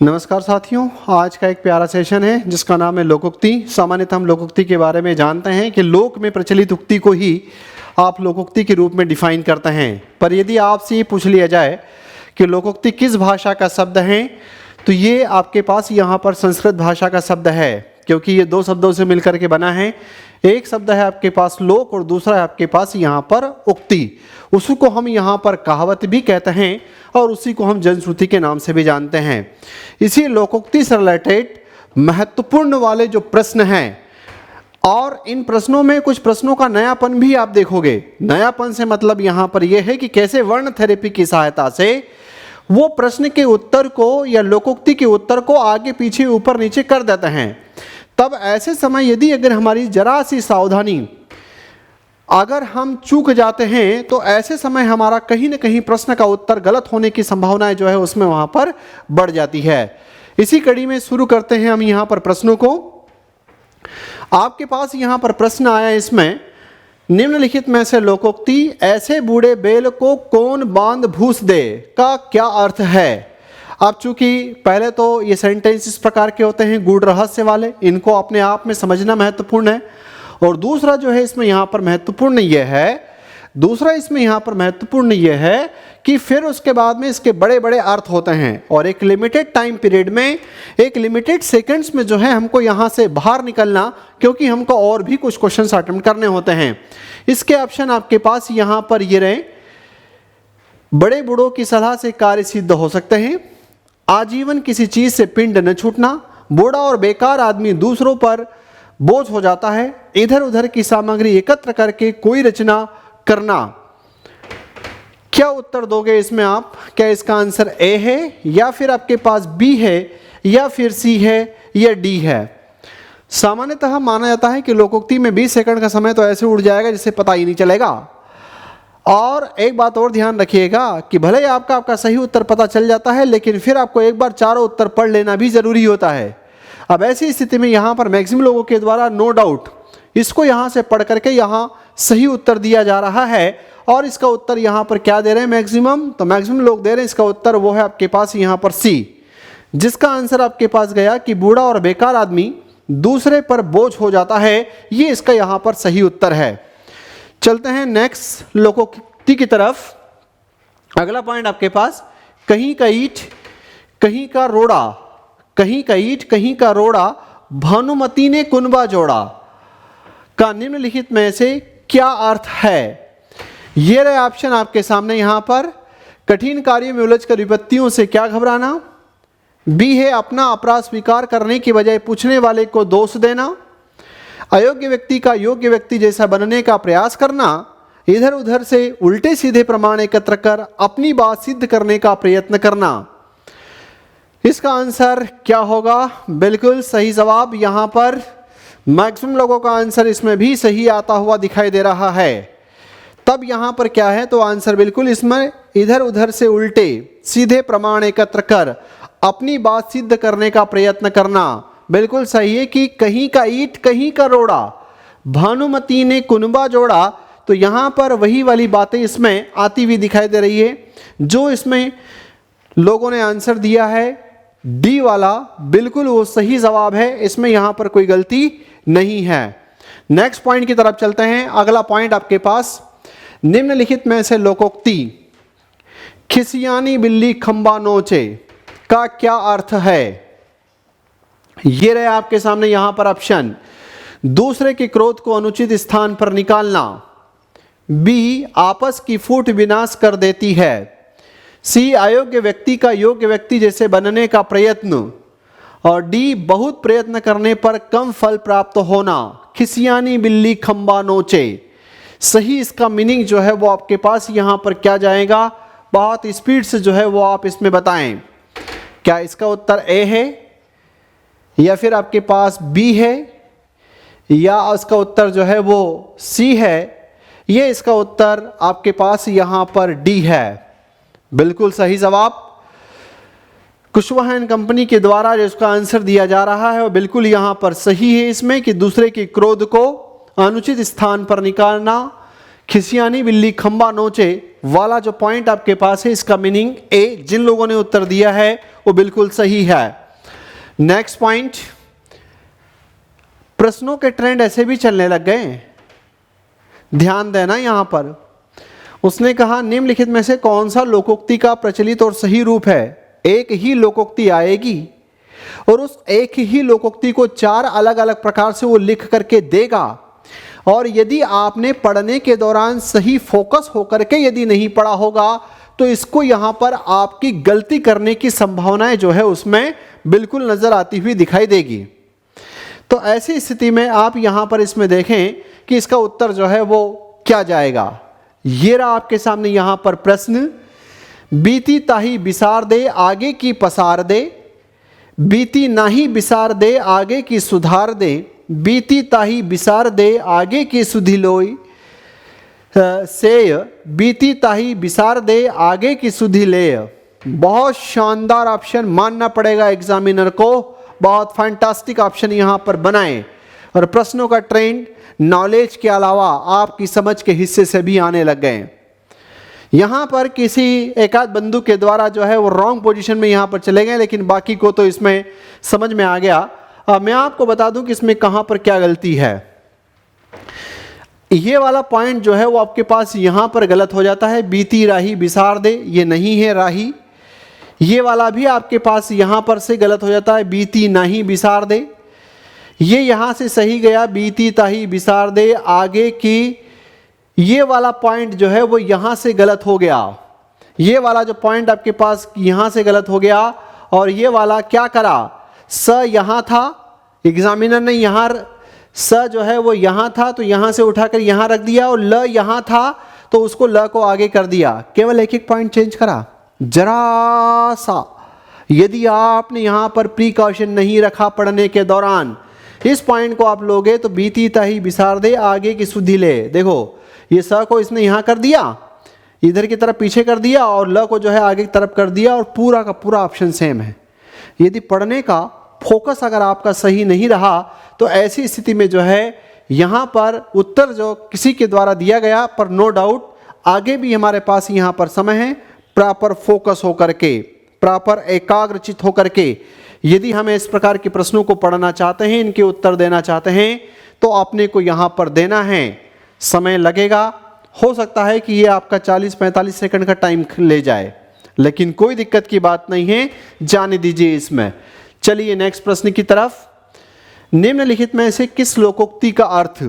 नमस्कार साथियों, आज का एक प्यारा सेशन है जिसका नाम है लोकोक्ति। सामान्यतः हम लोकोक्ति के बारे में जानते हैं कि लोक में प्रचलित उक्ति को ही आप लोकोक्ति के रूप में डिफाइन करते हैं। पर यदि आपसे ये पूछ लिया जाए कि लोकोक्ति किस भाषा का शब्द है, तो ये आपके पास यहाँ पर संस्कृत भाषा का शब्द है, क्योंकि ये दो शब्दों से मिलकर के बना है। एक शब्द है आपके पास लोक और दूसरा है आपके पास यहाँ पर उक्ति। उसी को हम यहाँ पर कहावत भी कहते हैं और उसी को हम जनश्रुति के नाम से भी जानते हैं। इसी लोकोक्ति से रिलेटेड महत्वपूर्ण वाले जो प्रश्न हैं, और इन प्रश्नों में कुछ प्रश्नों का नयापन भी आप देखोगे। नयापन से मतलब यहाँ पर यह है कि कैसे वर्ण थेरेपी की सहायता से वो प्रश्न के उत्तर को या लोकोक्ति के उत्तर को आगे पीछे ऊपर नीचे कर देते हैं। तब ऐसे समय यदि अगर हमारी जरा सी सावधानी अगर हम चूक जाते हैं, तो ऐसे समय हमारा कहीं ना कहीं प्रश्न का उत्तर गलत होने की संभावनाएं जो है उसमें वहां पर बढ़ जाती है। इसी कड़ी में शुरू करते हैं हम यहाँ पर प्रश्नों को। आपके पास यहाँ पर प्रश्न आया, इसमें निम्नलिखित में से लोकोक्ति ऐसे बूढ़े बैल को कौन बांध भूस दे का क्या अर्थ है। अब चूंकि पहले तो ये सेंटेंस इस प्रकार के होते हैं गूढ़ रहस्य वाले, इनको अपने आप में समझना महत्वपूर्ण है। और दूसरा जो है इसमें यहाँ पर महत्वपूर्ण यह है कि फिर उसके बाद में इसके बड़े बड़े अर्थ होते हैं, और एक लिमिटेड टाइम पीरियड में, एक लिमिटेड सेकंड्स में जो है हमको यहाँ से बाहर निकलना, क्योंकि हमको और भी कुछ क्वेश्चंस अटेम्प्ट करने होते हैं। इसके ऑप्शन आपके पास यहाँ पर ये रहे। बड़े बूढ़ों की सलाह से कार्य सिद्ध हो सकते हैं, आजीवन किसी चीज से पिंड न छूटना, बूढ़ा और बेकार आदमी दूसरों पर बोझ हो जाता है, इधर उधर की सामग्री एकत्र करके कोई रचना करना। क्या उत्तर दोगे इसमें आप? क्या इसका आंसर ए है, या फिर आपके पास बी है, या फिर सी है, या डी है? सामान्यतः माना जाता है कि लोकोक्ति में 20 सेकंड का समय तो ऐसे उड़ जाएगा जिससे पता ही नहीं चलेगा। और एक बात और ध्यान रखिएगा कि भले ही आपका सही उत्तर पता चल जाता है, लेकिन फिर आपको एक बार चारों उत्तर पढ़ लेना भी जरूरी होता है। अब ऐसी स्थिति में यहाँ पर मैक्सिमम लोगों के द्वारा नो डाउट इसको यहाँ से पढ़ करके यहाँ सही उत्तर दिया जा रहा है, और इसका उत्तर यहाँ पर क्या दे रहे हैं मैक्सिमम? तो मैक्सिमम लोग दे रहे हैं इसका उत्तर वो है आपके पास यहाँ पर सी, जिसका आंसर आपके पास गया कि बूढ़ा और बेकार आदमी दूसरे पर बोझ हो जाता है। ये इसका यहाँ पर सही उत्तर है। चलते हैं नेक्स्ट लोकोक्ति की तरफ। अगला पॉइंट आपके पास, कहीं का ईंट कहीं का रोड़ा, कहीं का ईंट कहीं का रोड़ा, भानुमती ने कुनबा जोड़ा का निम्नलिखित में से क्या अर्थ है? ये रहे ऑप्शन आपके सामने यहाँ पर। कठिन कार्य में उलझकर विपत्तियों से क्या घबराना, बी है अपना अपराध स्वीकार करने की बजाय पूछने वाले को दोष देना, अयोग्य व्यक्ति का योग्य व्यक्ति जैसा बनने का प्रयास करना, इधर उधर से उल्टे सीधे प्रमाण एकत्र कर अपनी बात सिद्ध करने का प्रयत्न करना। इसका आंसर क्या होगा? बिल्कुल सही जवाब। यहाँ पर मैक्सिमम लोगों का आंसर इसमें भी सही आता हुआ दिखाई दे रहा है। तब यहाँ पर क्या है? तो आंसर बिल्कुल इसमें इधर उधर से उल्टे सीधे प्रमाण एकत्र कर अपनी बात सिद्ध करने का प्रयत्न करना बिल्कुल सही है। कि कहीं का ईंट कहीं का रोड़ा, भानुमती ने कुनबा जोड़ा, तो यहाँ पर वही वाली बातें इसमें आती हुई दिखाई दे रही है। जो इसमें लोगों ने आंसर दिया है डी वाला, बिल्कुल वो सही जवाब है। इसमें यहाँ पर कोई गलती नहीं है। नेक्स्ट पॉइंट की तरफ चलते हैं। अगला पॉइंट आपके पास, निम्नलिखित में से लोकोक्ति खिसियानी बिल्ली खंबा नोचे का क्या अर्थ है? ये रहे आपके सामने यहाँ पर ऑप्शन। दूसरे के क्रोध को अनुचित स्थान पर निकालना, बी आपस की फूट विनाश कर देती है, सी अयोग्य व्यक्ति का योग्य व्यक्ति जैसे बनने का प्रयत्न, और डी बहुत प्रयत्न करने पर कम फल प्राप्त होना। खिसियानी बिल्ली खंबा नोचे, सही इसका मीनिंग जो है वो आपके पास यहाँ पर क्या जाएगा? बहुत स्पीड से जो है वो आप इसमें बताएं। क्या इसका उत्तर ए है, या फिर आपके पास बी है, या इसका उत्तर जो है वो सी है? ये इसका उत्तर आपके पास यहाँ पर डी है। बिल्कुल सही जवाब। कुशवाहा एंड कंपनी के द्वारा जो इसका आंसर दिया जा रहा है वो बिल्कुल यहाँ पर सही है इसमें, कि दूसरे के क्रोध को अनुचित स्थान पर निकालना खिसियानी बिल्ली खंबा नोचे वाला जो पॉइंट आपके पास है, इसका मीनिंग ए। जिन लोगों ने उत्तर दिया है वो बिल्कुल सही है। नेक्स्ट पॉइंट, प्रश्नों के ट्रेंड ऐसे भी चलने लग गए, ध्यान देना यहां पर। उसने कहा निम्नलिखित में से कौन सा लोकोक्ति का प्रचलित और सही रूप है। एक ही लोकोक्ति आएगी और उस एक ही लोकोक्ति को 4 अलग अलग प्रकार से वो लिख करके देगा, और यदि आपने पढ़ने के दौरान सही फोकस होकर के यदि नहीं पढ़ा होगा तो इसको यहां पर आपकी गलती करने की संभावनाएं जो है उसमें बिल्कुल नजर आती हुई दिखाई देगी। तो ऐसी स्थिति में आप यहां पर इसमें देखें कि इसका उत्तर जो है वो क्या जाएगा। ये रहा आपके सामने यहां पर प्रश्न, बीती ताही बिसार दे आगे की पसार दे, बीती नाही बिसार दे आगे की सुधार दे, बीती ताही बिसार दे आगे की सुधि लोई सेय, बीती ताही बिसार दे आगे की सुधि लेय। बहुत शानदार ऑप्शन मानना पड़ेगा एग्जामिनर को, बहुत फैंटास्टिक ऑप्शन यहाँ पर बनाए। और प्रश्नों का ट्रेंड नॉलेज के अलावा आपकी समझ के हिस्से से भी आने लग गए। यहाँ पर किसी एकाध बंधु के द्वारा जो है वो रॉन्ग पोजीशन में यहाँ पर चले गए, लेकिन बाकी को तो इसमें समझ में आ गया। मैं आपको बता दूं कि इसमें कहाँ पर क्या गलती है। ये वाला पॉइंट जो है वो आपके पास यहाँ पर गलत हो जाता है, बीती राही बिसार दे, ये नहीं है राही। ये वाला भी आपके पास यहाँ पर से गलत हो जाता है, बीती नाही बिसार दे। ये यहाँ से सही गया, बीती ताही बिसार दे आगे की। ये वाला पॉइंट जो है वो यहाँ से गलत हो गया। ये वाला जो पॉइंट आपके पास यहाँ से गलत हो गया, और ये वाला क्या करा, स यहाँ था, एग्जामिनर ने यहाँ स जो है वो यहाँ था तो यहाँ से उठाकर यहाँ रख दिया, और ल यहाँ था तो उसको ल को आगे कर दिया, केवल एक एक पॉइंट चेंज करा जरा सा। यदि आपने यहाँ पर प्रिकॉशन नहीं रखा पढ़ने के दौरान, इस पॉइंट को आप लोगे तो बीती ताही बिसार दे आगे की सुधि ले। देखो ये स को इसने यहाँ कर दिया, इधर की तरफ पीछे कर दिया, और ल को जो है आगे की तरफ कर दिया, और पूरा का पूरा ऑप्शन सेम है। यदि पढ़ने का फोकस अगर आपका सही नहीं रहा तो ऐसी स्थिति में जो है यहाँ पर उत्तर जो किसी के द्वारा दिया गया, पर नो डाउट आगे भी हमारे पास यहाँ पर समय है प्रॉपर फोकस होकर के, प्रॉपर एकाग्रचित होकर के यदि हम इस प्रकार के प्रश्नों को पढ़ना चाहते हैं, इनके उत्तर देना चाहते हैं, तो आपने को यहाँ पर देना है। समय लगेगा, हो सकता है कि ये आपका 40-45 सेकंड का टाइम ले जाए, लेकिन कोई दिक्कत की बात नहीं है, जाने दीजिए इसमें। चलिए नेक्स्ट प्रश्न की तरफ। निम्नलिखित में से किस लोकोक्ति का अर्थ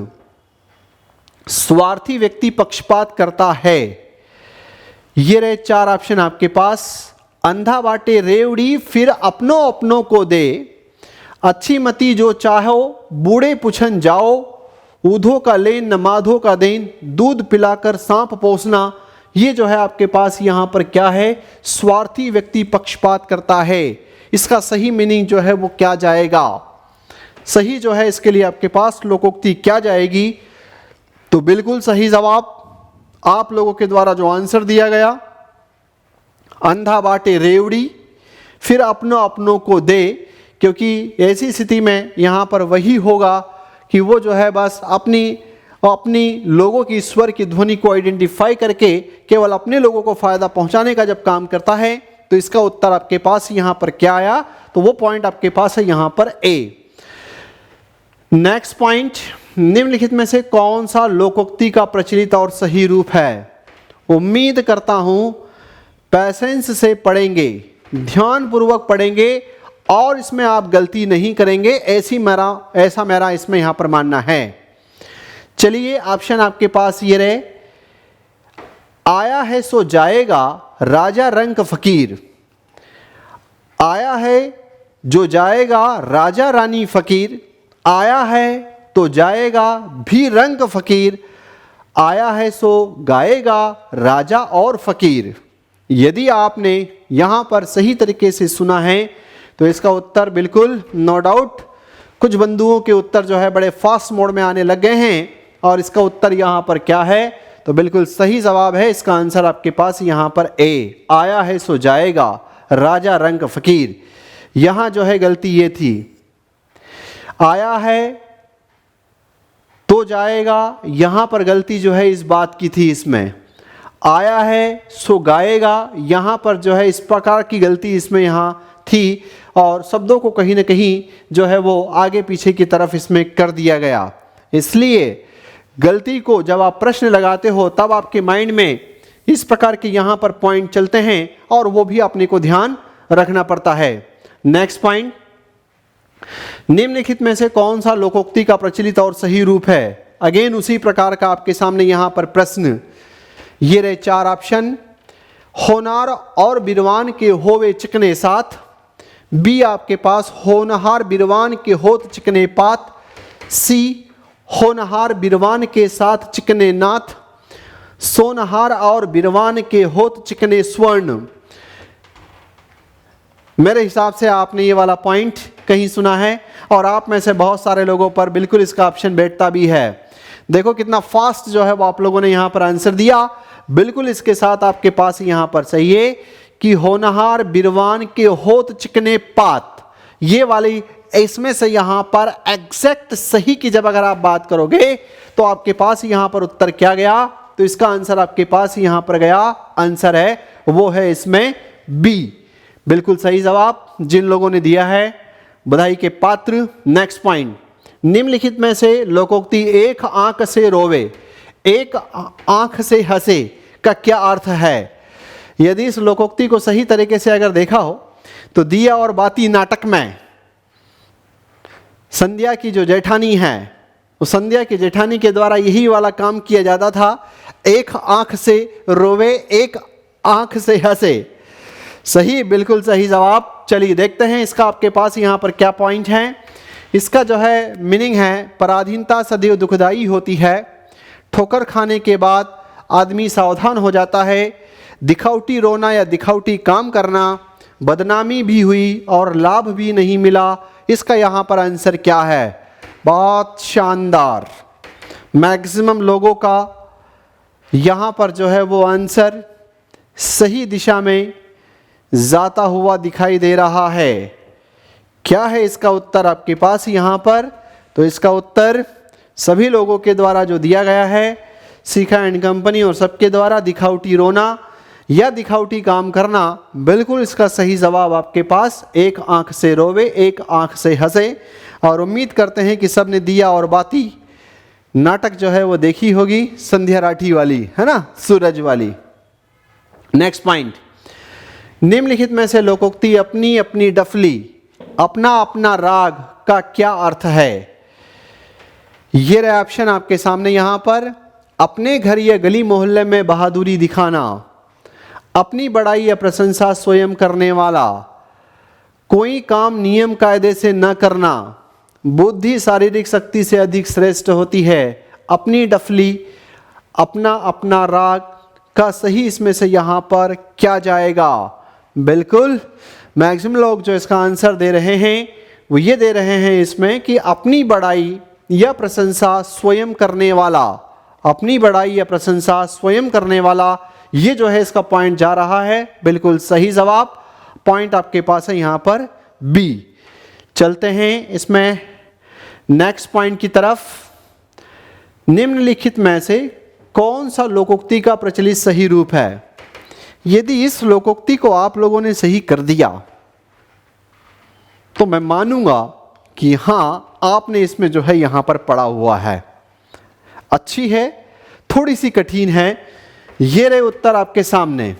स्वार्थी व्यक्ति पक्षपात करता है। ये रहे 4 ऑप्शन आपके पास। अंधा बाटे रेवड़ी फिर अपनों अपनों को दे, अच्छी मती जो चाहो बूढ़े पुछन जाओ, ऊधो का लेन न माधो का देन, दूध पिलाकर सांप पोसना। ये जो है आपके पास यहाँ पर क्या है, स्वार्थी व्यक्ति पक्षपात करता है। इसका सही मीनिंग जो है वो क्या जाएगा, सही जो है इसके लिए आपके पास लोकोक्ति क्या जाएगी। तो बिल्कुल सही जवाब आप लोगों के द्वारा जो आंसर दिया गया, अंधा बाटे रेवड़ी फिर अपनों अपनों को दे, क्योंकि ऐसी स्थिति में यहाँ पर वही होगा कि वो जो है बस अपनी लोगों की स्वर की ध्वनि को आइडेंटिफाई करके केवल अपने लोगों को फायदा पहुंचाने का जब काम करता है। तो इसका उत्तर आपके पास यहाँ पर क्या आया, तो वो पॉइंट आपके पास है यहाँ पर ए। नेक्स्ट पॉइंट, निम्नलिखित में से कौन सा लोकोक्ति का प्रचलित और सही रूप है। उम्मीद करता हूं पैसेंस से पढ़ेंगे, ध्यान पूर्वक पढ़ेंगे और इसमें आप गलती नहीं करेंगे, ऐसा मेरा इसमें यहां पर मानना है। चलिए ऑप्शन आपके पास ये रहे, आया है सो जाएगा राजा रंक फकीर। आया है जो जाएगा राजा रानी फकीर, आया है तो जाएगा भी रंक फकीर, आया है सो गाएगा राजा और फकीर। यदि आपने यहां पर सही तरीके से सुना है तो इसका उत्तर बिल्कुल नो डाउट, कुछ बंधुओं के उत्तर जो है बड़े फास्ट मोड में आने लग गए हैं, और इसका उत्तर यहां पर क्या है, तो बिल्कुल सही जवाब है इसका आंसर आपके पास यहां पर ए, आया है सो जाएगा राजा रंक फकीर। यहां जो है गलती ये थी, आया है तो तो जाएगा, यहाँ पर गलती जो है इस बात की थी, इसमें आया है सो गाएगा, यहाँ पर जो है इस प्रकार की गलती इसमें यहाँ थी और शब्दों को कहीं ना कहीं जो है वो आगे पीछे की तरफ इसमें कर दिया गया। इसलिए गलती को जब आप प्रश्न लगाते हो तब आपके माइंड में इस प्रकार के यहाँ पर पॉइंट चलते हैं और वो भी अपने को ध्यान रखना पड़ता है। नेक्स्ट पॉइंट, निम्नलिखित में से कौन सा लोकोक्ति का प्रचलित और सही रूप है? अगेन उसी प्रकार का आपके सामने यहाँ पर प्रश्न, ये रहे 4 ऑप्शन। होनार और बिरवान के होवे चिकने साथ, बी आपके पास होनहार बिरवान के होत चिकने पात, सी होनहार बिरवान के साथ चिकने नाथ, सोनहार और बिरवान के होत चिकने स्वर्ण। मेरे हिसाब से आपने ये वाला पॉइंट कहीं सुना है और आप में से बहुत सारे लोगों पर बिल्कुल इसका ऑप्शन बैठता भी है। देखो कितना फास्ट जो है वो आप लोगों ने यहाँ पर आंसर दिया। बिल्कुल इसके साथ आपके पास यहाँ पर सही है कि होनहार बिरवान के होत चिकने पात, ये वाली इसमें से यहाँ पर एग्जैक्ट सही की जब अगर आप बात करोगे तो आपके पास यहाँ पर उत्तर क्या गया? तो इसका आंसर आपके पास यहाँ पर गया, आंसर है वो है इसमें बी, बिल्कुल सही जवाब जिन लोगों ने दिया है बधाई के पात्र। नेक्स्ट पॉइंट, निम्नलिखित में से लोकोक्ति एक आंख से रोवे एक आंख से हंसे का क्या अर्थ है? यदि इस लोकोक्ति को सही तरीके से अगर देखा हो तो दिया और बाती नाटक में संध्या की जो जेठानी है, उस संध्या की जेठानी के द्वारा यही वाला काम किया जाता था, एक आंख से रोवे एक आंख से हंसे। सही, बिल्कुल सही जवाब। चलिए देखते हैं इसका आपके पास यहाँ पर क्या पॉइंट है। इसका जो है मीनिंग है, पराधीनता सदैव दुखदाई होती है, ठोकर खाने के बाद आदमी सावधान हो जाता है, दिखावटी रोना या दिखावटी काम करना, बदनामी भी हुई और लाभ भी नहीं मिला। इसका यहाँ पर आंसर क्या है? बहुत शानदार, मैक्सिमम लोगों का यहाँ पर जो है वो आंसर सही दिशा में जाता हुआ दिखाई दे रहा है। क्या है इसका उत्तर आपके पास यहाँ पर? तो इसका उत्तर सभी लोगों के द्वारा जो दिया गया है, शिखा एंड कंपनी और सबके द्वारा, दिखावटी रोना या दिखावटी काम करना, बिल्कुल इसका सही जवाब आपके पास एक आंख से रोवे एक आंख से हंसे। और उम्मीद करते हैं कि सब ने दिया और बाती नाटक जो है वो देखी होगी, संध्या राठी वाली, है ना, सूरज वाली। नेक्स्ट पॉइंट, निम्नलिखित में से लोकोक्ति अपनी अपनी डफली अपना अपना राग का क्या अर्थ है? ये रहे ऑप्शन आपके सामने यहाँ पर। अपने घर या गली मोहल्ले में बहादुरी दिखाना, अपनी बड़ाई या प्रशंसा स्वयं करने वाला, कोई काम नियम कायदे से न करना, बुद्धि शारीरिक शक्ति से अधिक श्रेष्ठ होती है, अपनी डफली, अपना अपना राग का सही इसमें से यहाँ पर क्या जाएगा? बिल्कुल मैक्सिमम लोग जो इसका आंसर दे रहे हैं वो ये दे रहे हैं इसमें कि अपनी बड़ाई या प्रशंसा स्वयं करने वाला, अपनी बड़ाई या प्रशंसा स्वयं करने वाला, ये जो है इसका पॉइंट जा रहा है। बिल्कुल सही जवाब, पॉइंट आपके पास है यहाँ पर बी। चलते हैं इसमें नेक्स्ट पॉइंट की तरफ। निम्नलिखित में से कौन सा लोकोक्ति का प्रचलित सही रूप है? यदि इस लोकोक्ति को आप लोगों ने सही कर दिया तो मैं मानूंगा कि हाँ आपने इसमें जो है यहां पर पढ़ा हुआ है। अच्छी है, थोड़ी सी कठिन है। ये रहे उत्तर आपके सामने।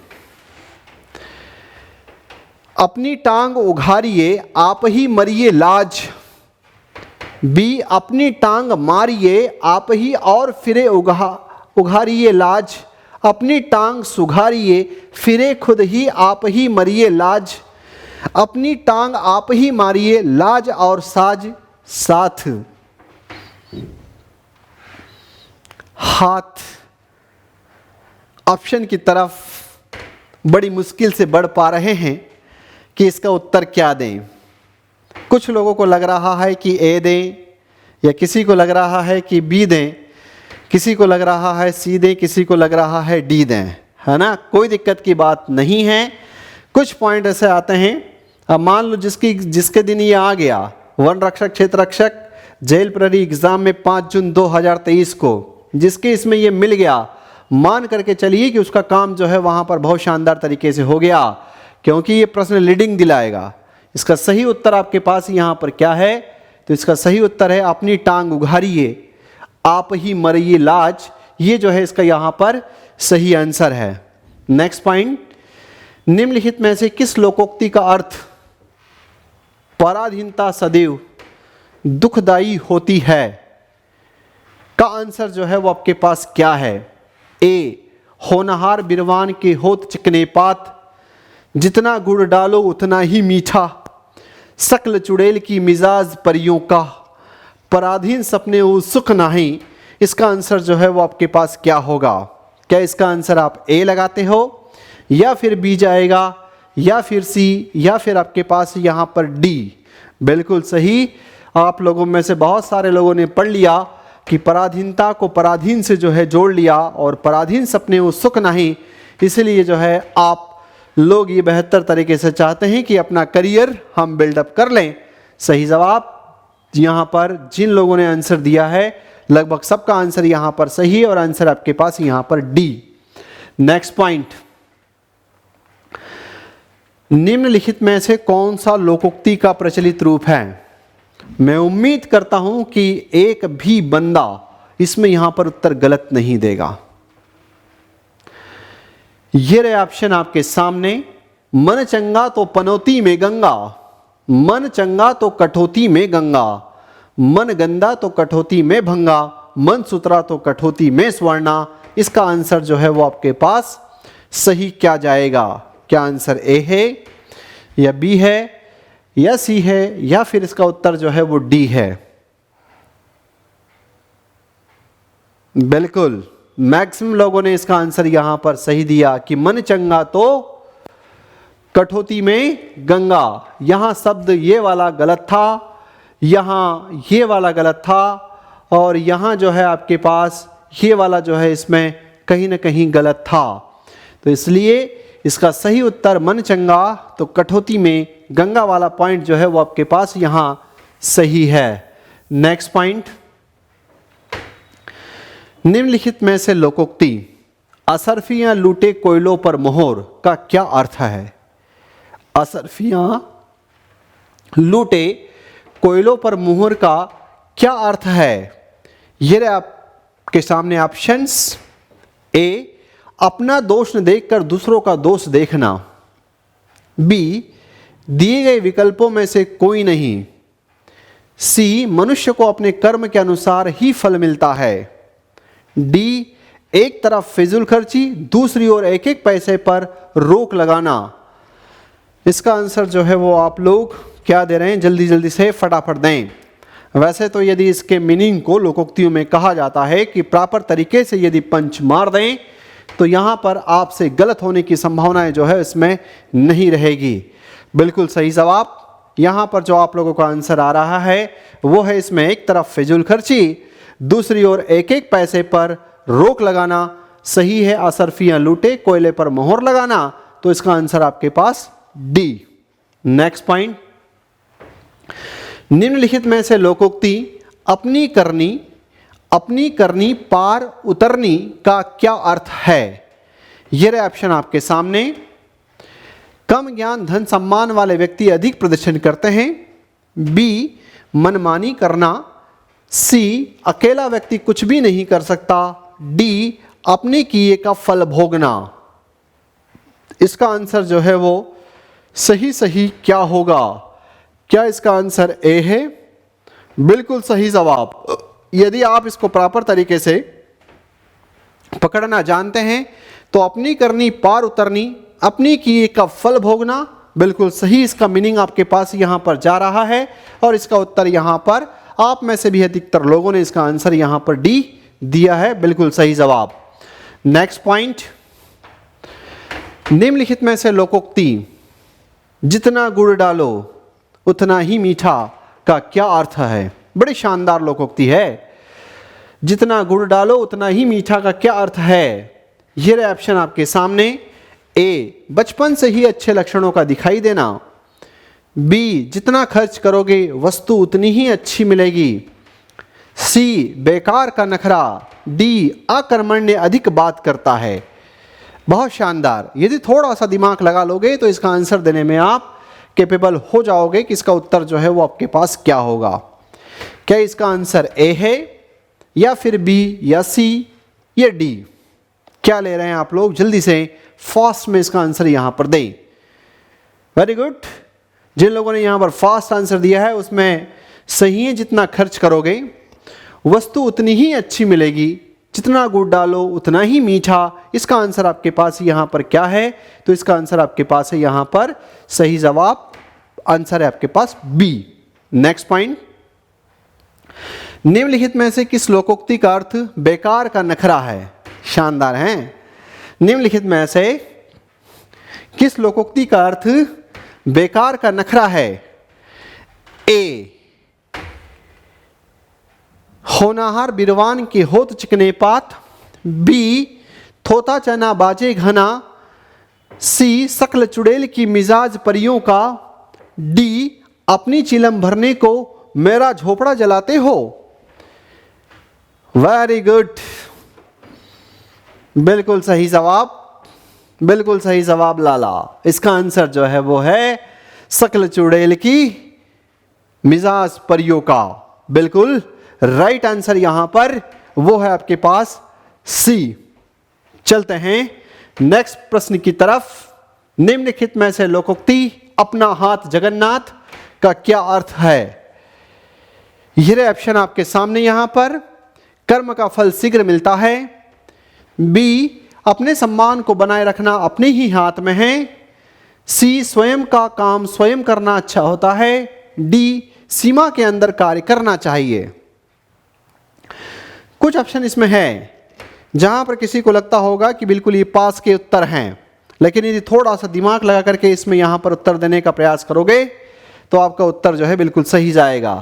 अपनी टांग उघारिए आप ही मरिए लाज, बी अपनी टांग मारिए आप ही और फिरे उघारिए लाज, अपनी टांग सुघारिए फिरे खुद ही आप ही मरिए लाज, अपनी टांग आप ही मारिए लाज और साज साथ। हाथ ऑप्शन की तरफ बड़ी मुश्किल से बढ़ पा रहे हैं कि इसका उत्तर क्या दें। कुछ लोगों को लग रहा है कि ए दें, या किसी को लग रहा है कि बी दें, किसी को लग रहा है सी दें, किसी को लग रहा है डी दें, है ना। कोई दिक्कत की बात नहीं है। कुछ पॉइंट ऐसे आते हैं, अब मान लो जिसके दिन ये आ गया, वन रक्षक क्षेत्र रक्षक जेल प्रहरी एग्जाम में 5 जून 2023 को, जिसके इसमें ये मिल गया, मान करके चलिए कि उसका काम जो है वहां पर बहुत शानदार तरीके से हो गया, क्योंकि ये प्रश्न लीडिंग दिलाएगा। इसका सही उत्तर आपके पास यहां पर क्या है? तो इसका सही उत्तर है अपनी टांग उघारिए आप ही मरिए लाज। ये जो है इसका यहां पर सही आंसर है। नेक्स्ट पॉइंट, निम्नलिखित में से किस लोकोक्ति का अर्थ पराधीनता सदैव दुखदाई होती है का आंसर जो है वो आपके पास क्या है? ए, होनहार बिरवान के होत चिकने पात, जितना गुड़ डालो उतना ही मीठा, सकल चुड़ैल की मिजाज परियों का, पराधीन सपने वो सुख नहीं। इसका आंसर जो है वो आपके पास क्या होगा? क्या इसका आंसर आप ए लगाते हो, या फिर बी जाएगा, या फिर सी, या फिर आपके पास यहाँ पर डी? बिल्कुल सही। आप लोगों में से बहुत सारे लोगों ने पढ़ लिया कि पराधीनता को पराधीन से जो है जोड़ लिया, और पराधीन सपने वो सुख नहीं। इसलिए जो है आप लोग ये बेहतर तरीके से चाहते हैं कि अपना करियर हम बिल्डअप कर लें। सही जवाब यहाँ पर जिन लोगों ने आंसर दिया है लगभग सबका आंसर यहाँ पर सही है, और आंसर आपके पास यहाँ पर डी। नेक्स्ट पॉइंट, निम्नलिखित में से कौन सा लोकोक्ति का प्रचलित रूप है? मैं उम्मीद करता हूं कि एक भी बंदा इसमें यहां पर उत्तर गलत नहीं देगा। ये रहे ऑप्शन आपके सामने। मन चंगा तो पनौती में गंगा, मन चंगा तो कठौती में गंगा, मन गंदा तो कठौती में भंगा, मन सुतरा तो कठौती में स्वर्णा। इसका आंसर जो है वो आपके पास सही क्या जाएगा? क्या आंसर ए है, या बी है, या सी है, या फिर इसका उत्तर जो है वो डी है? बिल्कुल मैक्सिमम लोगों ने इसका आंसर यहां पर सही दिया कि मन चंगा तो कठौती में गंगा। यहां शब्द ये वाला गलत था, यहां ये वाला गलत था, और यहां जो है आपके पास ये वाला जो है इसमें कहीं ना कहीं गलत था। तो इसलिए इसका सही उत्तर मन चंगा तो कठौती में गंगा वाला पॉइंट जो है वो आपके पास यहां सही है। नेक्स्ट पॉइंट, निम्नलिखित में से लोकोक्ति असरफियां लूटे कोयलों पर मोहर का क्या अर्थ है? असरफियां लूटे कोयलों पर मोहर का क्या अर्थ है? ये रहे आपके सामने ऑप्शंस। ए, अपना दोष न देखकर दूसरों का दोष देखना। बी, दिए गए विकल्पों में से कोई नहीं। सी, मनुष्य को अपने कर्म के अनुसार ही फल मिलता है। डी, एक तरफ फिजूल खर्ची, दूसरी ओर एक एक पैसे पर रोक लगाना। इसका आंसर जो है वो आप लोग क्या दे रहे हैं? जल्दी जल्दी से फटाफट दें। वैसे तो यदि इसके मीनिंग को लोकोक्तियों में कहा जाता है कि प्रॉपर तरीके से यदि पंच मार दें तो यहां पर आपसे गलत होने की संभावनाएं जो है इसमें नहीं रहेगी। बिल्कुल सही जवाब यहां पर जो आप लोगों का आंसर आ रहा है वो है इसमें एक तरफ फिजूल खर्ची, दूसरी ओर एक एक पैसे पर रोक लगाना। सही है असरफियां लूटे कोयले पर मोहर लगाना। तो इसका आंसर आपके पास डी। नेक्स्ट पॉइंट, निम्नलिखित में से लोकोक्ति अपनी करनी पार उतरनी का क्या अर्थ है? ये रहे ऑप्शन आपके सामने। कम ज्ञान धन सम्मान वाले व्यक्ति अधिक प्रदर्शन करते हैं। बी, मनमानी करना। सी, अकेला व्यक्ति कुछ भी नहीं कर सकता। डी, अपने किए का फल भोगना। इसका आंसर जो है वो सही क्या होगा? क्या इसका आंसर ए है? बिल्कुल सही जवाब। यदि आप इसको प्रॉपर तरीके से पकड़ना जानते हैं तो अपनी करनी पार उतरनी, अपनी किए का फल भोगना, बिल्कुल सही इसका मीनिंग आपके पास यहां पर जा रहा है। और इसका उत्तर यहां पर आप में से भी अधिकतर लोगों ने इसका आंसर यहां पर डी दिया है। बिल्कुल सही जवाब। नेक्स्ट पॉइंट, निम्नलिखित में से लोकोक्ति जितना गुड़ डालो उतना ही मीठा का क्या अर्थ है? बड़ी शानदार लोकोक्ति है। जितना गुड़ डालो उतना ही मीठा का क्या अर्थ है? ये रहे ऑप्शन आपके सामने। ए, बचपन से ही अच्छे लक्षणों का दिखाई देना। बी, जितना खर्च करोगे वस्तु उतनी ही अच्छी मिलेगी। सी बेकार का नखरा, डी अकर्मण्य अधिक बात करता है। बहुत शानदार। यदि थोड़ा सा दिमाग लगा लोगे तो इसका आंसर देने में आप कैपेबल हो जाओगे कि इसका उत्तर जो है वो आपके पास क्या होगा। क्या इसका आंसर ए है या फिर बी या सी या डी? क्या ले रहे हैं आप लोग? जल्दी से फास्ट में इसका आंसर यहां पर दें। Very good. जिन लोगों ने यहां पर फास्ट आंसर दिया है उसमें सही है, जितना खर्च करोगे वस्तु उतनी ही अच्छी मिलेगी, जितना गुड़ डालो उतना ही मीठा। इसका आंसर आपके पास यहां पर क्या है? तो इसका आंसर आपके पास है यहां पर सही जवाब आंसर है आपके पास बी। नेक्स्ट पॉइंट, निम्नलिखित में से किस लोकोक्ति का अर्थ बेकार का नखरा है? शानदार है। निम्नलिखित में से किस लोकोक्ति का अर्थ बेकार का नखरा है? ए, होनहार बिरवान के होत चिकने पात, बी, थोता चना बाजे घना, सी, सकल चुड़ैल की मिजाज परियों का, डी, अपनी चिलम भरने को मेरा झोपड़ा जलाते हो। वेरी गुड, बिल्कुल सही जवाब, बिल्कुल सही जवाब लाला। इसका आंसर जो है वो है सकल चुड़ैल की मिजाज परियों का। बिल्कुल राइट आंसर यहां पर वो है आपके पास सी। चलते हैं नेक्स्ट प्रश्न की तरफ। निम्नलिखित में से लोकोक्ति अपना हाथ जगन्नाथ का क्या अर्थ है? ये ऑप्शन आपके सामने यहां पर। कर्म का फल शीघ्र मिलता है, बी, अपने सम्मान को बनाए रखना अपने ही हाथ में है, सी, स्वयं का काम स्वयं करना अच्छा होता है, डी, सीमा के अंदर कार्य करना चाहिए। कुछ ऑप्शन इसमें है जहां पर किसी को लगता होगा कि बिल्कुल ये पास के उत्तर हैं, लेकिन यदि थोड़ा सा दिमाग लगा करके इसमें यहां पर उत्तर देने का प्रयास करोगे तो आपका उत्तर जो है बिल्कुल सही जाएगा।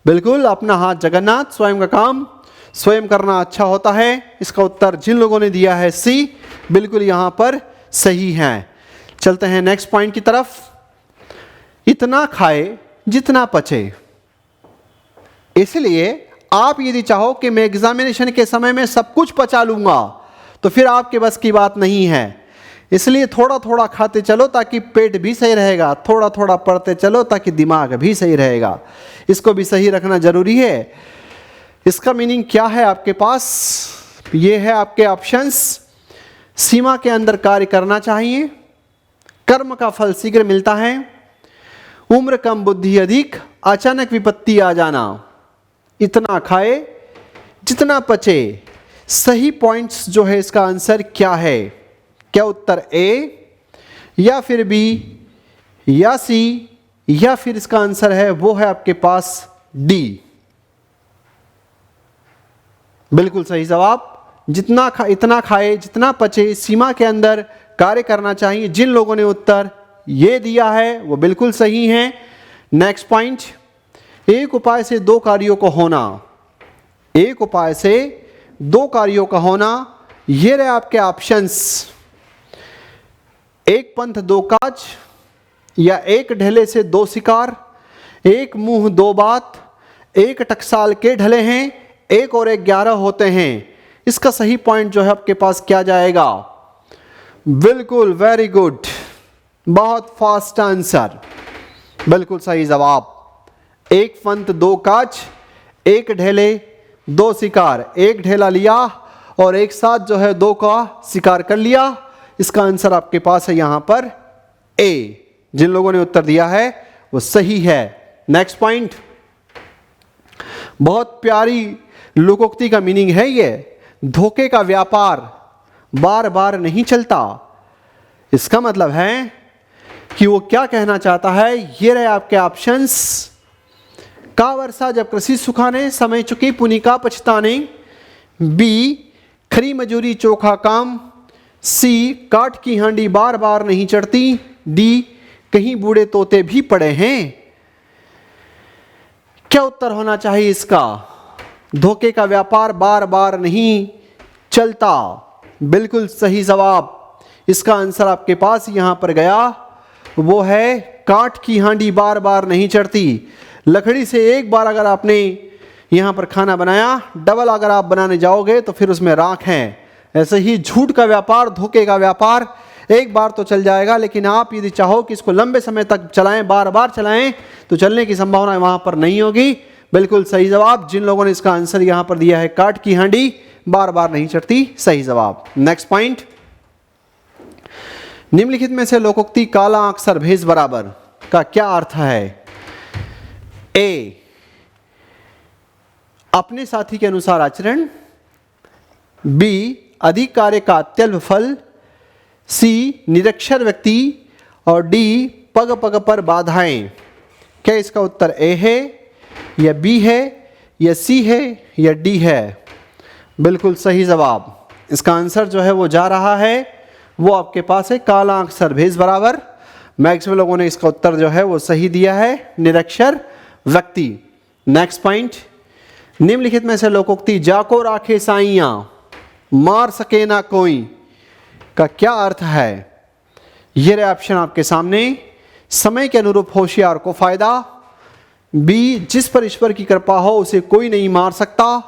बिल्कुल अपना हाथ जगन्नाथ, स्वयं का काम स्वयं करना अच्छा होता है। इसका उत्तर जिन लोगों ने दिया है सी, बिल्कुल यहां पर सही है। चलते हैं नेक्स्ट पॉइंट की तरफ। इतना खाए जितना पचे। इसलिए आप यदि चाहो कि मैं एग्जामिनेशन के समय में सब कुछ पचा लूंगा तो फिर आपके बस की बात नहीं है। इसलिए थोड़ा थोड़ा खाते चलो ताकि पेट भी सही रहेगा, थोड़ा थोड़ा पढ़ते चलो ताकि दिमाग भी सही रहेगा। इसको भी सही रखना जरूरी है। इसका मीनिंग क्या है आपके पास? ये है आपके ऑप्शंस। सीमा के अंदर कार्य करना चाहिए, कर्म का फल शीघ्र मिलता है, उम्र कम बुद्धि अधिक, अचानक विपत्ति आ जाना, इतना खाए जितना पचे। सही पॉइंट्स जो है इसका आंसर क्या है? क्या उत्तर ए या फिर बी या सी या फिर इसका आंसर है वो है आपके पास डी। बिल्कुल सही जवाब। इतना खाए जितना पचे, सीमा के अंदर कार्य करना चाहिए। जिन लोगों ने उत्तर ये दिया है वो बिल्कुल सही है। नेक्स्ट पॉइंट, एक उपाय से दो कार्यों को होना। एक उपाय से दो कार्यों का होना, ये रहे आपके ऑप्शंस। एक पंथ दो काज, या एक ढेले से दो शिकार, एक मुंह दो बात, एक टकसाल के ढले हैं, एक और 11 होते हैं। इसका सही पॉइंट जो है आपके पास क्या जाएगा? बिल्कुल वेरी गुड, बहुत फास्ट आंसर, बिल्कुल सही जवाब। एक पंथ दो काज, एक ढेले दो शिकार, एक ढेला लिया और एक साथ जो है दो का शिकार कर लिया। इसका आंसर आपके पास है यहां पर ए। जिन लोगों ने उत्तर दिया है वो सही है। नेक्स्ट पॉइंट, बहुत प्यारी लोकोक्ति का मीनिंग है ये। धोखे का व्यापार बार बार नहीं चलता। इसका मतलब है कि वो क्या कहना चाहता है। ये रहे आपके ऑप्शंस। का वर्षा जब कृषि सुखाने, समय चुकी पुनिका पछताने, बी, खरी मजूरी चोखा काम, सी, काठ की हांडी बार बार नहीं चढ़ती, डी, कहीं बूढ़े तोते भी पड़े हैं। क्या उत्तर होना चाहिए इसका? धोखे का व्यापार बार बार नहीं चलता, बिल्कुल सही जवाब। इसका आंसर आपके पास यहां पर गया, वो है काठ की हांडी बार बार नहीं चढ़ती। लकड़ी से एक बार अगर आपने यहाँ पर खाना बनाया, डबल अगर आप बनाने जाओगे तो फिर उसमें राख है। ऐसे ही झूठ का व्यापार, धोखे का व्यापार एक बार तो चल जाएगा, लेकिन आप यदि चाहो कि इसको लंबे समय तक चलाएं, बार बार चलाएं, तो चलने की संभावना वहां पर नहीं होगी। बिल्कुल सही जवाब। जिन लोगों ने इसका आंसर यहां पर दिया है, काठ की हांडी बार बार नहीं चढ़ती, सही जवाब। नेक्स्ट पॉइंट, निम्नलिखित में से लोकोक्ति काला अक्षर भेज बराबर का क्या अर्थ है? ए, अपने साथी के अनुसार आचरण, बी, अधिक कार्य का अत्यल्प फल, सी, निरक्षर व्यक्ति, और डी, पग पग पर बाधाएं। क्या इसका उत्तर ए है, या बी है, या सी है, या डी है? बिल्कुल सही जवाब। इसका आंसर जो है वो जा रहा है, वो आपके पास है काला अक्षर भेज बराबर। मैक्सिमम लोगों ने इसका उत्तर जो है वो सही दिया है, निरक्षर व्यक्ति। नेक्स्ट पॉइंट, निम्नलिखित में से लोकोक्ति जाको राखे साइयां मार सके ना कोई का क्या अर्थ है? ये रहे ऑप्शन आपके सामने। समय के अनुरूप होशियार को फायदा, बी, जिस पर ईश्वर की कृपा हो उसे कोई नहीं मार सकता,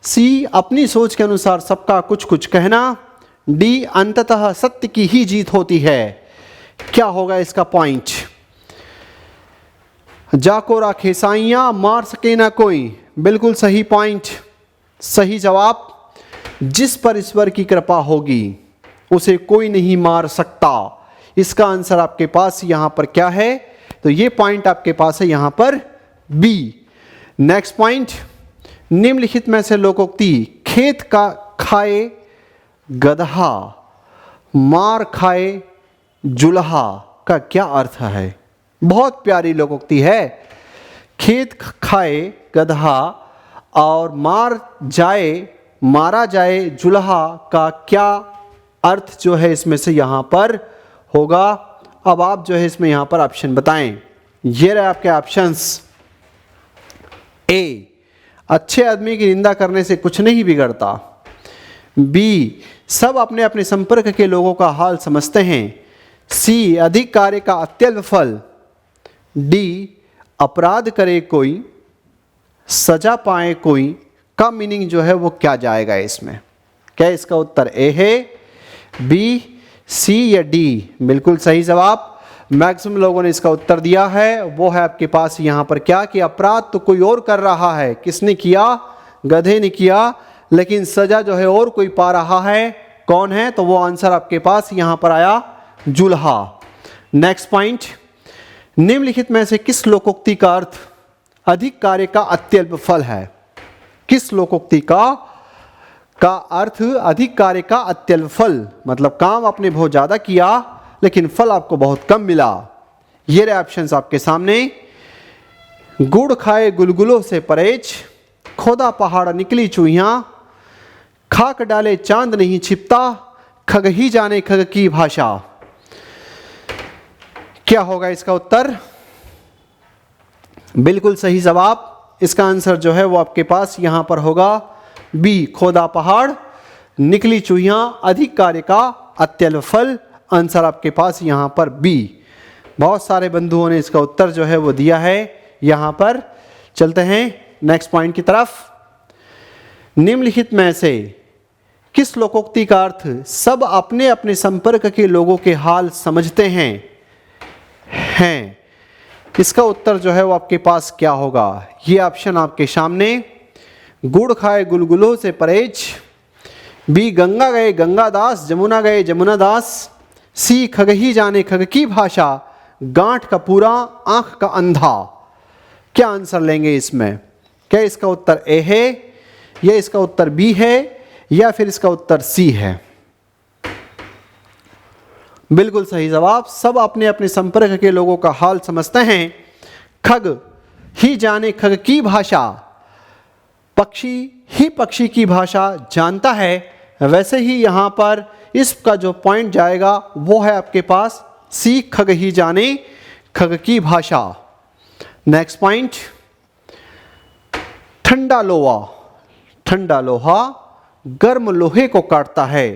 सी, अपनी सोच के अनुसार सबका कुछ कुछ कहना, डी, अंततः सत्य की ही जीत होती है। क्या होगा इसका पॉइंट? जाको राखे साइयां मार सके ना कोई, बिल्कुल सही पॉइंट, सही जवाब। जिस पर ईश्वर की कृपा होगी उसे कोई नहीं मार सकता, इसका आंसर आपके पास यहां पर क्या है? तो ये पॉइंट आपके पास है यहां पर बी। नेक्स्ट पॉइंट, निम्नलिखित में से लोकोक्ति खेत का खाए गदहा मार खाए जुल्हा का क्या अर्थ है? बहुत प्यारी लोकोक्ति है। खेत खाए गदहा और मारा जाए जुल्हा का क्या अर्थ जो है इसमें से यहां पर होगा? अब आप जो है इसमें यहां पर ऑप्शन बताएं। ये रहे आपके ऑप्शंस। ए, अच्छे आदमी की निंदा करने से कुछ नहीं बिगड़ता, बी, सब अपने अपने संपर्क के लोगों का हाल समझते हैं, सी, अधिक कार्य का अत्यल्प फल, डी, अपराध करे कोई सजा पाए कोई का मीनिंग जो है वो क्या जाएगा इसमें? क्या इसका उत्तर ए है, बी, सी, या डी? बिल्कुल सही जवाब। मैक्सिमम लोगों ने इसका उत्तर दिया है, वो है आपके पास यहां पर क्या कि अपराध तो कोई और कर रहा है। किसने किया? गधे ने किया, लेकिन सजा जो है और कोई पा रहा है। कौन है? तो वो आंसर आपके पास यहां पर आया, जुल्हा। नेक्स्ट पॉइंट, निम्नलिखित में से किस लोकोक्ति का अर्थ अधिक कार्य का अत्यल्प फल है? किस लोकोक्ति का अर्थ अधिक कार्य का अत्यल्प फल, मतलब काम आपने बहुत ज्यादा किया लेकिन फल आपको बहुत कम मिला। ये रहे ऑप्शंस आपके सामने। गुड़ खाए गुलगुलों से परहेज, खोदा पहाड़ निकली चूहियां, खाक डाले चांद नहीं छिपता, खग ही जाने खग की भाषा। क्या होगा इसका उत्तर? बिल्कुल सही जवाब। इसका आंसर जो है वो आपके पास यहां पर होगा बी, खोदा पहाड़ निकली चूहियां, अधिक कार्य का अत्यल्प फल। आंसर आपके पास यहां पर बी। बहुत सारे बंधुओं ने इसका उत्तर जो है वो दिया है यहां पर। चलते हैं नेक्स्ट पॉइंट की तरफ। निम्नलिखित में से किस लोकोक्ति का अर्थ सब अपने अपने संपर्क के लोगों के हाल समझते हैं? इसका उत्तर जो है वो आपके पास क्या होगा? ये ऑप्शन आपके सामने। गुड़ खाए गुलगुलों से परहेज, बी, गंगा गए गंगादास जमुना गए जमुनादास, सी, खग ही जाने खग की भाषा, गांठ का पूरा आंख का अंधा। क्या आंसर लेंगे इसमें? क्या इसका उत्तर ए है, या इसका उत्तर बी है, या फिर इसका उत्तर सी है? बिल्कुल सही जवाब। सब अपने अपने संपर्क के लोगों का हाल समझते हैं। खग ही जाने खग की भाषा, पक्षी ही पक्षी की भाषा जानता है। वैसे ही यहां पर इसका जो पॉइंट जाएगा वो है आपके पास सी, खग ही जाने खग की भाषा। नेक्स्ट पॉइंट, ठंडा लोहा गर्म लोहे को काटता है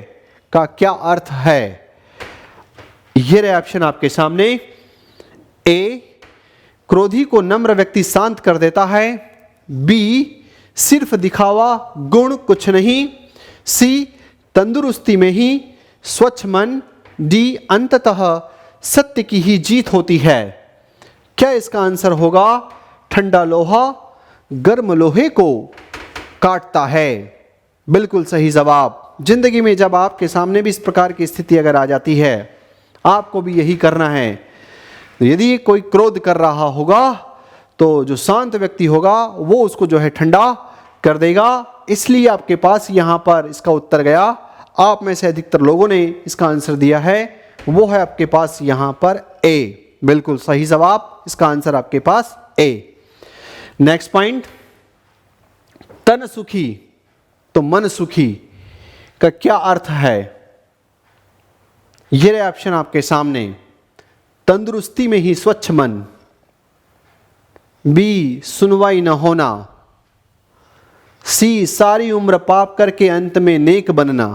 का क्या अर्थ है? ये रहे ऑप्शन आपके सामने। ए, क्रोधी को नम्र व्यक्ति शांत कर देता है, बी, सिर्फ दिखावा गुण कुछ नहीं, सी तंदुरुस्ती में ही स्वच्छ मन, डी अंततः सत्य की ही जीत होती है। क्या इसका आंसर होगा? ठंडा लोहा गर्म लोहे को काटता है। बिल्कुल सही जवाब। जिंदगी में जब आपके सामने भी इस प्रकार की स्थिति अगर आ जाती है, आपको भी यही करना है। यदि कोई क्रोध कर रहा होगा तो जो शांत व्यक्ति होगा वो उसको जो है ठंडा कर देगा। इसलिए आपके पास यहां पर इसका उत्तर गया। आप में से अधिकतर लोगों ने इसका आंसर दिया है, वो है आपके पास यहां पर ए। बिल्कुल सही जवाब, इसका आंसर आपके पास ए। नेक्स्ट पॉइंट, तन सुखी तो मन सुखी का क्या अर्थ है? ये रहे ऑप्शन आपके सामने। तंदुरुस्ती में ही स्वच्छ मन, बी सुनवाई न होना, सी सारी उम्र पाप करके अंत में नेक बनना,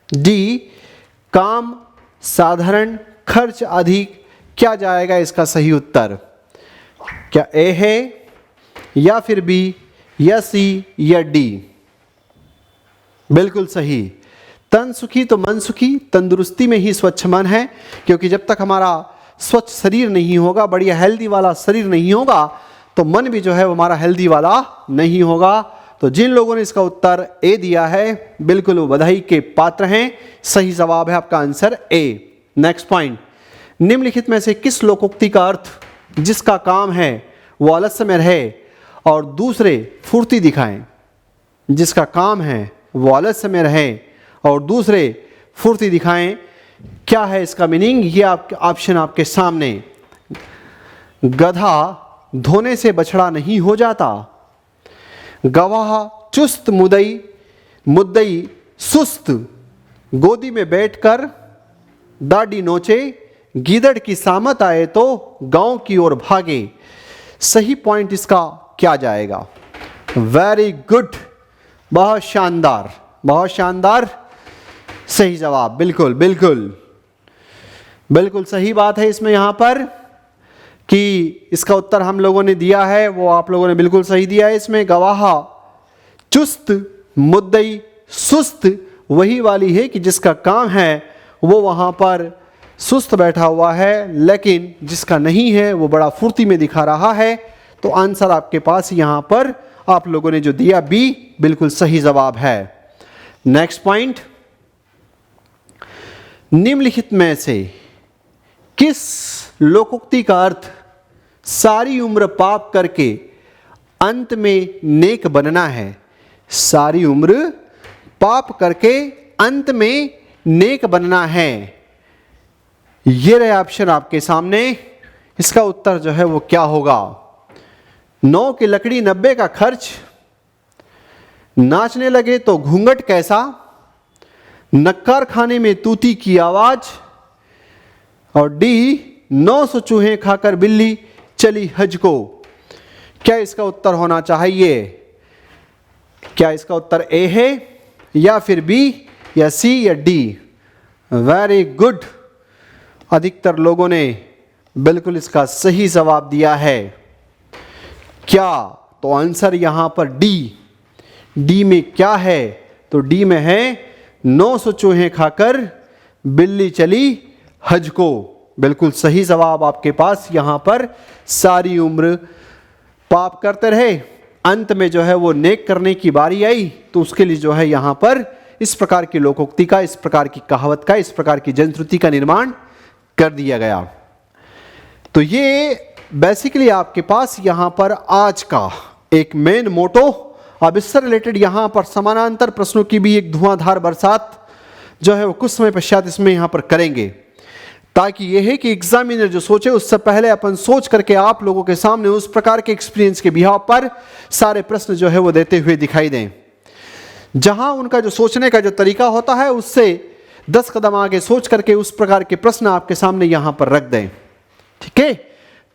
डी काम साधारण खर्च अधिक। क्या जाएगा इसका सही उत्तर? क्या ए है या फिर बी या सी या डी? बिल्कुल सही। तन सुखी तो मन सुखी, तंदुरुस्ती में ही स्वच्छ मन है, क्योंकि जब तक हमारा स्वच्छ शरीर नहीं होगा, बढ़िया हेल्दी वाला शरीर नहीं होगा, तो मन भी जो है वो हमारा हेल्दी वाला नहीं होगा। तो जिन लोगों ने इसका उत्तर ए दिया है, बिल्कुल वो बधाई के पात्र हैं। सही जवाब है आपका आंसर ए। नेक्स्ट पॉइंट, निम्नलिखित में से किस लोकोक्ति का अर्थ जिसका काम है वो आलस्य में रहे और दूसरे फुर्ती दिखाएं? जिसका काम है वो आलस्य में रहे और दूसरे फुर्ती दिखाएं, क्या है इसका मीनिंग? ये ऑप्शन आपके सामने। गधा धोने से बछड़ा नहीं हो जाता, गवाह चुस्त मुद्दई सुस्त, गोदी में बैठकर दाढ़ी नोचे, गीदड़ की सामत आए तो गांव की ओर भागे। सही पॉइंट इसका क्या जाएगा? वेरी गुड, बहुत शानदार, बहुत शानदार। सही जवाब, बिल्कुल बिल्कुल बिल्कुल सही बात है इसमें यहां पर कि इसका उत्तर हम लोगों ने दिया है वो आप लोगों ने बिल्कुल सही दिया है। इसमें गवाह चुस्त मुद्दई सुस्त वही वाली है कि जिसका काम है वो वहां पर सुस्त बैठा हुआ है, लेकिन जिसका नहीं है वो बड़ा फुर्ती में दिखा रहा है। तो आंसर आपके पास यहां पर आप लोगों ने जो दिया बी बिल्कुल सही जवाब है। नेक्स्ट पॉइंट, निम्नलिखित में से किस लोकोक्ति का अर्थ सारी उम्र पाप करके अंत में नेक बनना है? सारी उम्र पाप करके अंत में नेक बनना है। ये रहे ऑप्शन आपके सामने। इसका उत्तर जो है वो क्या होगा? 9 की लकड़ी 90 का खर्च, नाचने लगे तो घूंघट कैसा, नक्कार खाने में तूती की आवाज, और डी 900 चूहे खाकर बिल्ली चली हज को। क्या इसका उत्तर होना चाहिए? क्या इसका उत्तर ए है या फिर बी या सी या डी? वेरी गुड, अधिकतर लोगों ने बिल्कुल इसका सही जवाब दिया है। क्या? तो आंसर यहां पर डी में क्या है? तो डी में है 900 चूहे खाकर बिल्ली चली हज को। बिल्कुल सही जवाब आपके पास यहां पर सारी उम्र पाप करते रहे, अंत में जो है वो नेक करने की बारी आई तो उसके लिए जो है यहां पर इस प्रकार की लोकोक्ति का, इस प्रकार की कहावत का, इस प्रकार की जनश्रुति का निर्माण कर दिया गया। तो ये बेसिकली आपके पास यहां पर आज का एक मेन मोटो। अब इससे रिलेटेड यहां पर समानांतर प्रश्नों की भी एक धुआंधार बरसात जो है वो कुछ समय पश्चात इसमें यहां पर करेंगे, ताकि यह है कि एग्जामिनर जो सोचे उससे पहले अपन सोच करके आप लोगों के सामने उस प्रकार के एक्सपीरियंस के बिहाव पर सारे प्रश्न जो है वो देते हुए दिखाई दें, जहां उनका जो सोचने का जो तरीका होता है उससे 10 कदम आगे सोच करके उस प्रकार के प्रश्न आपके सामने यहां पर रख दें। ठीक है,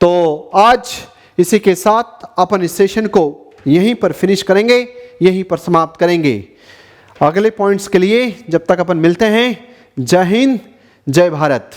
तो आज इसी के साथ अपन इस सेशन को यहीं पर फिनिश करेंगे, यहीं पर समाप्त करेंगे। अगले पॉइंट्स के लिए जब तक अपन मिलते हैं, जय हिंद, जय भारत।